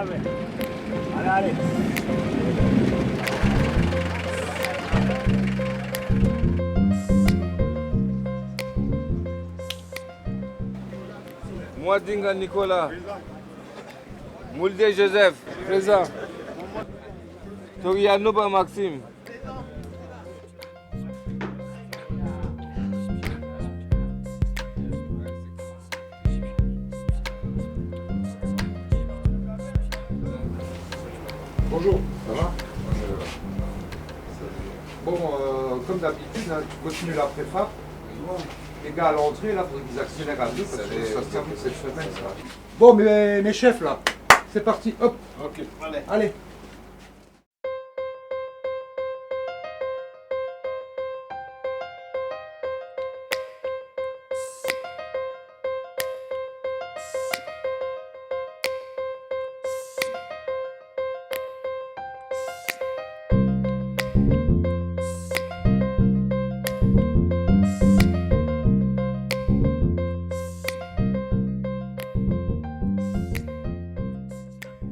Allez. Mouadinga Nicolas. Moulde Joseph. Présent. Torianouba Maxime. Bonjour, ça va? Bon, comme d'habitude, hein, tu continues la préfa. Les gars à l'entrée, là, faudrait qu'ils accélèrent un peu parce que ça se termine cette semaine, ça. Bon, mais mes chefs, là, c'est parti, hop. Ok. Allez.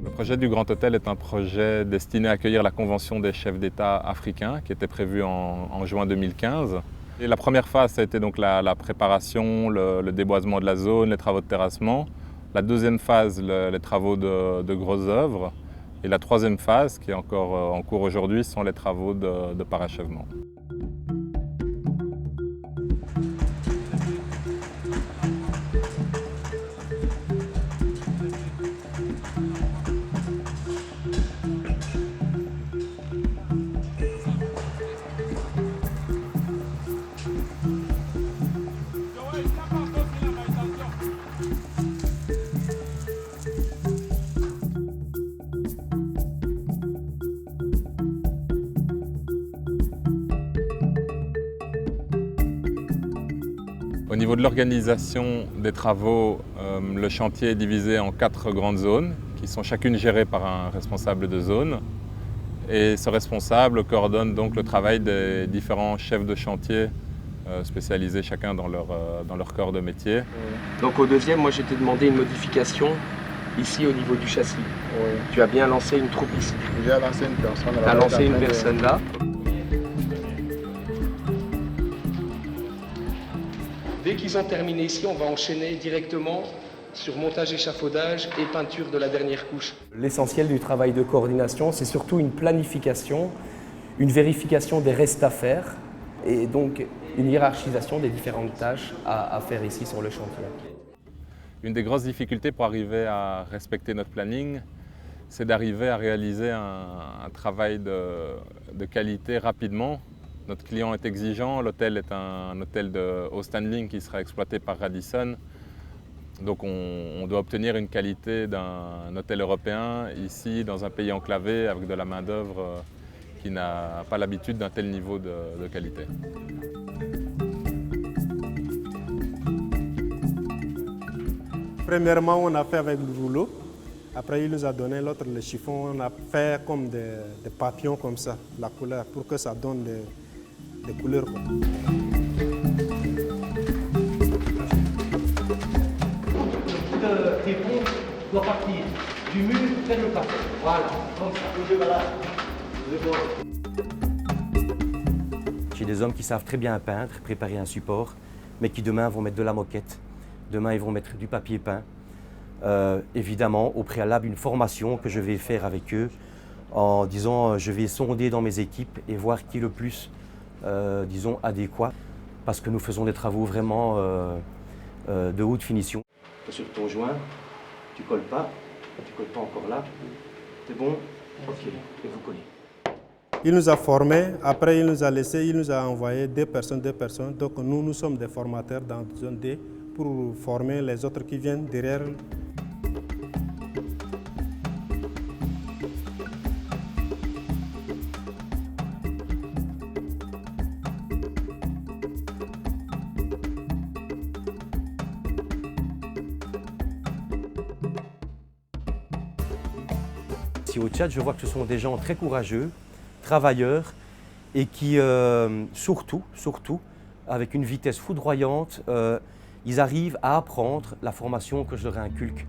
Le projet du Grand Hôtel est un projet destiné à accueillir la Convention des chefs d'État africains qui était prévue en juin 2015. Et la première phase, ça a été donc la préparation, le déboisement de la zone, les travaux de terrassement. La deuxième phase, les travaux de grosses œuvres. Et la troisième phase, qui est encore en cours aujourd'hui, sont les travaux de parachèvement. Au niveau de l'organisation des travaux, le chantier est divisé en 4 grandes zones qui sont chacune gérées par un responsable de zone. Et ce responsable coordonne donc le travail des différents chefs de chantier spécialisés chacun dans leur corps de métier. Donc au deuxième, moi j'ai t'ai demandé une modification ici au niveau du châssis. Oui. Tu as bien lancé une troupe ici. J'ai lancé une personne. Tu as lancé une personne là. Dès qu'ils ont terminé ici, on va enchaîner directement sur montage, échafaudage et peinture de la dernière couche. L'essentiel du travail de coordination, c'est surtout une planification, une vérification des restes à faire et donc une hiérarchisation des différentes tâches à faire ici sur le chantier. Une des grosses difficultés pour arriver à respecter notre planning, c'est d'arriver à réaliser un travail de qualité rapidement. Notre client est exigeant, l'hôtel est un hôtel de haut standing qui sera exploité par Radisson. Donc on doit obtenir une qualité d'un hôtel européen ici dans un pays enclavé avec de la main-d'œuvre qui n'a pas l'habitude d'un tel niveau de qualité. Premièrement, on a fait avec le rouleau. Après, il nous a donné l'autre, le chiffon. On a fait comme des papillons comme ça, la couleur, pour que ça donne des couleurs. Tes ponts doivent partir du mur vers le plafond. Voilà, comme ça. J'ai des hommes qui savent très bien peindre, préparer un support, mais qui demain vont mettre de la moquette. Demain, ils vont mettre du papier peint. Évidemment, au préalable, une formation que je vais faire avec eux en disant je vais sonder dans mes équipes et voir qui est le plus, disons, adéquat. Parce que nous faisons des travaux vraiment de haute finition. Sur ton joint, tu colles pas encore là. C'est bon? Ok, et vous collez. Il nous a formés, après il nous a laissé, il nous a envoyé deux personnes. Donc nous sommes des formateurs dans la zone D pour former les autres qui viennent derrière. Ici au Tchad, je vois que ce sont des gens très courageux, travailleurs et qui, surtout, avec une vitesse foudroyante, ils arrivent à apprendre la formation que je leur inculque.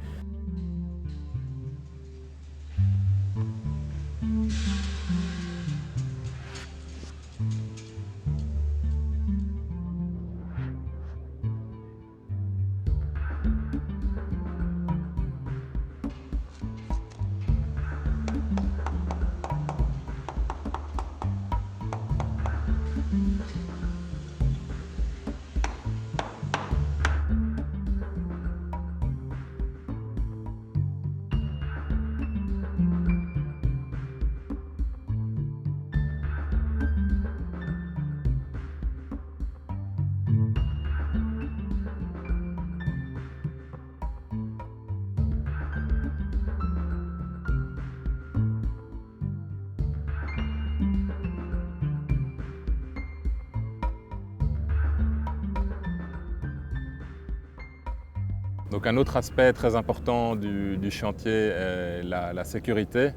Donc un autre aspect très important du chantier est la sécurité.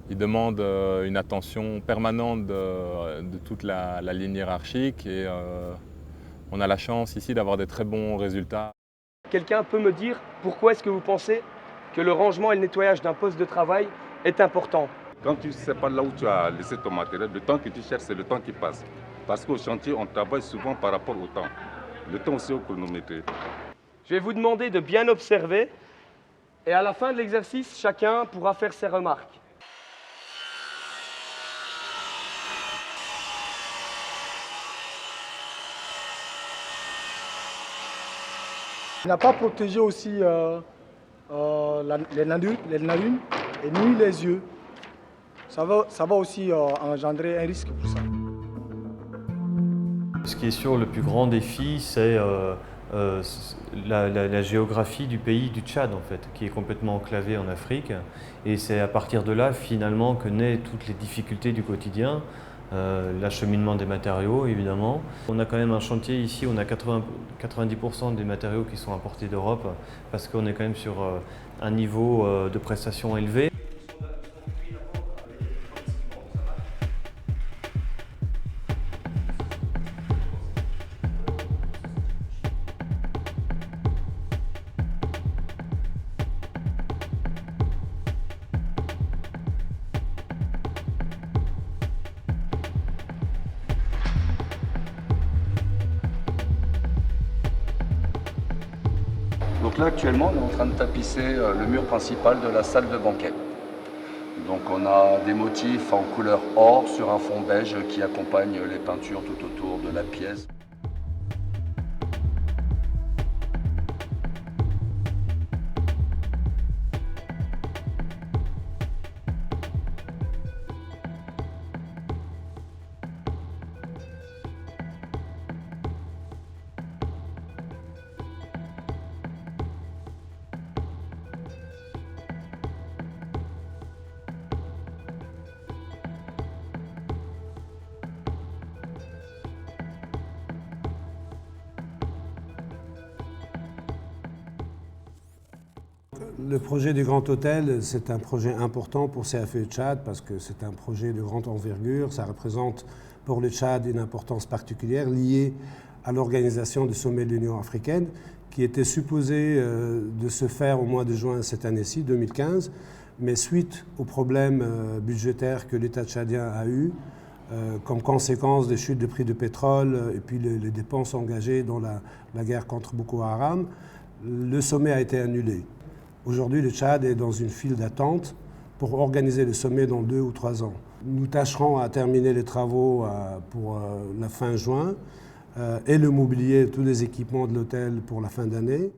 Il demande une attention permanente de toute la ligne hiérarchique et on a la chance ici d'avoir des très bons résultats. Quelqu'un peut me dire pourquoi est-ce que vous pensez que le rangement et le nettoyage d'un poste de travail est important? Quand tu ne sais pas là où tu as laissé ton matériel, le temps que tu cherches, c'est le temps qui passe. Parce qu'au chantier, on travaille souvent par rapport au temps. Le temps aussi au chronométré. Je vais vous demander de bien observer et à la fin de l'exercice, chacun pourra faire ses remarques. Il n'a pas protégé aussi les narines et ni les yeux. Ça va aussi engendrer un risque pour ça. Ce qui est sûr, le plus grand défi, c'est la géographie du pays du Tchad, en fait, qui est complètement enclavé en Afrique. Et c'est à partir de là, finalement, que naissent toutes les difficultés du quotidien. L'acheminement des matériaux, évidemment. On a quand même un chantier ici, on a 90% des matériaux qui sont importés d'Europe parce qu'on est quand même sur un niveau de prestation élevé. Donc là actuellement on est en train de tapisser le mur principal de la salle de banquet. Donc on a des motifs en couleur or sur un fond beige qui accompagnent les peintures tout autour de la pièce. Le projet du Grand Hôtel, c'est un projet important pour CFE Tchad parce que c'est un projet de grande envergure. Ça représente pour le Tchad une importance particulière liée à l'organisation du sommet de l'Union africaine qui était supposé de se faire au mois de juin cette année-ci, 2015. Mais suite aux problèmes budgétaires que l'État tchadien a eus, comme conséquence des chutes de prix de pétrole et puis les dépenses engagées dans la guerre contre Boko Haram, le sommet a été annulé. Aujourd'hui, le Tchad est dans une file d'attente pour organiser le sommet dans 2 ou 3 ans. Nous tâcherons à terminer les travaux pour la fin juin et le mobilier, tous les équipements de l'hôtel pour la fin d'année.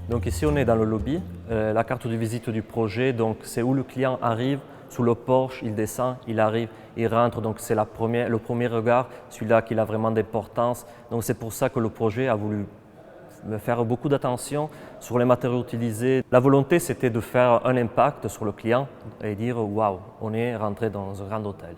Donc ici on est dans le lobby, la carte de visite du projet, donc c'est où le client arrive, sous le porche, il descend, il arrive, il rentre, donc c'est le premier regard, celui-là qui a vraiment d'importance. Donc c'est pour ça que le projet a voulu me faire beaucoup d'attention sur les matériaux utilisés. La volonté c'était de faire un impact sur le client et dire waouh, on est rentré dans un grand hôtel.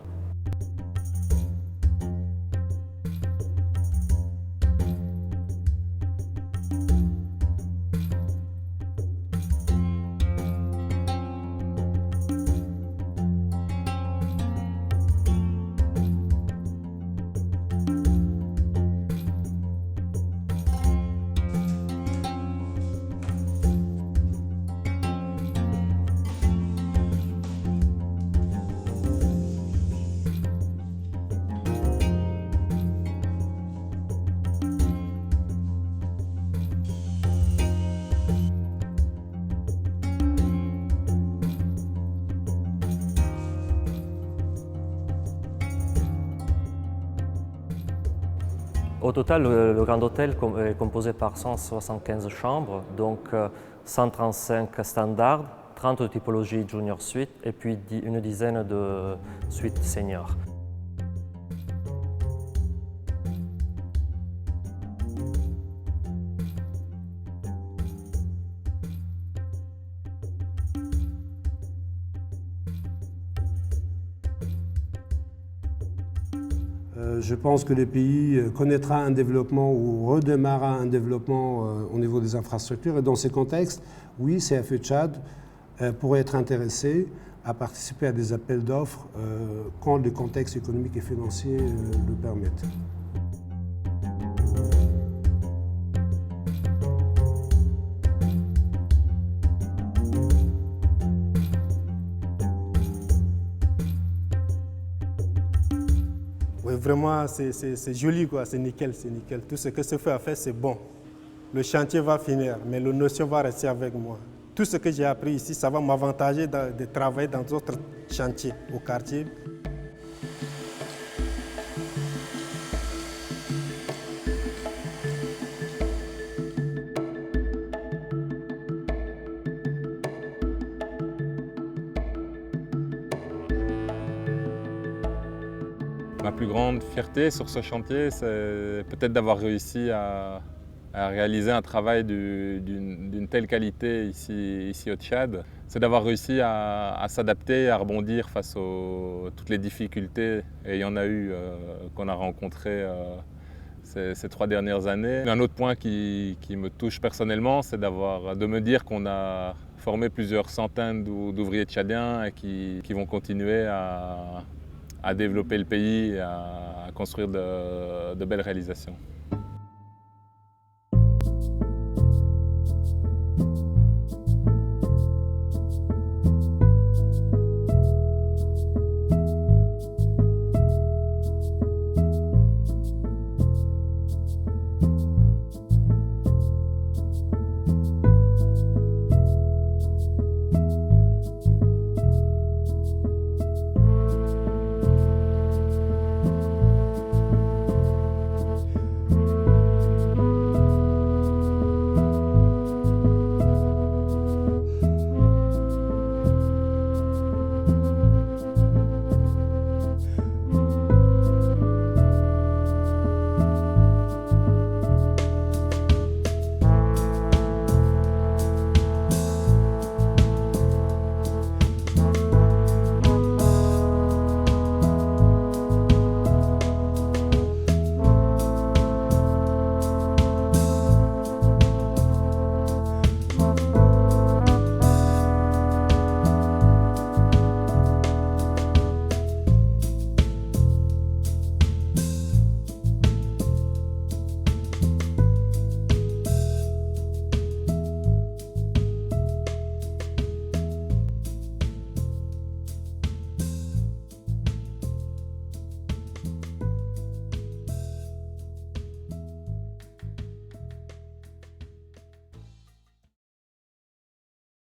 Au total, le Grand Hôtel est composé par 175 chambres, donc 135 standards, 30 typologies Junior Suite et puis une dizaine de suites seniors. Je pense que le pays connaîtra un développement ou redémarrera un développement au niveau des infrastructures. Et dans ces contextes, oui, CFE Tchad pourrait être intéressé à participer à des appels d'offres quand le contexte économique et financier le permettent. Oui, vraiment, c'est joli, quoi. C'est nickel, c'est nickel. Tout ce que ce fait à faire, c'est bon. Le chantier va finir, mais la notion va rester avec moi. Tout ce que j'ai appris ici, ça va m'avantager de travailler dans d'autres chantiers au quartier. Ma plus grande fierté sur ce chantier, c'est peut-être d'avoir réussi à réaliser un travail d'une telle qualité ici au Tchad. C'est d'avoir réussi à s'adapter, à rebondir face à toutes les difficultés, et il y en a eu qu'on a rencontrées ces 3 dernières années. Un autre point qui me touche personnellement, c'est de me dire qu'on a formé plusieurs centaines d'ouvriers tchadiens et qui vont continuer à développer le pays et à construire de belles réalisations.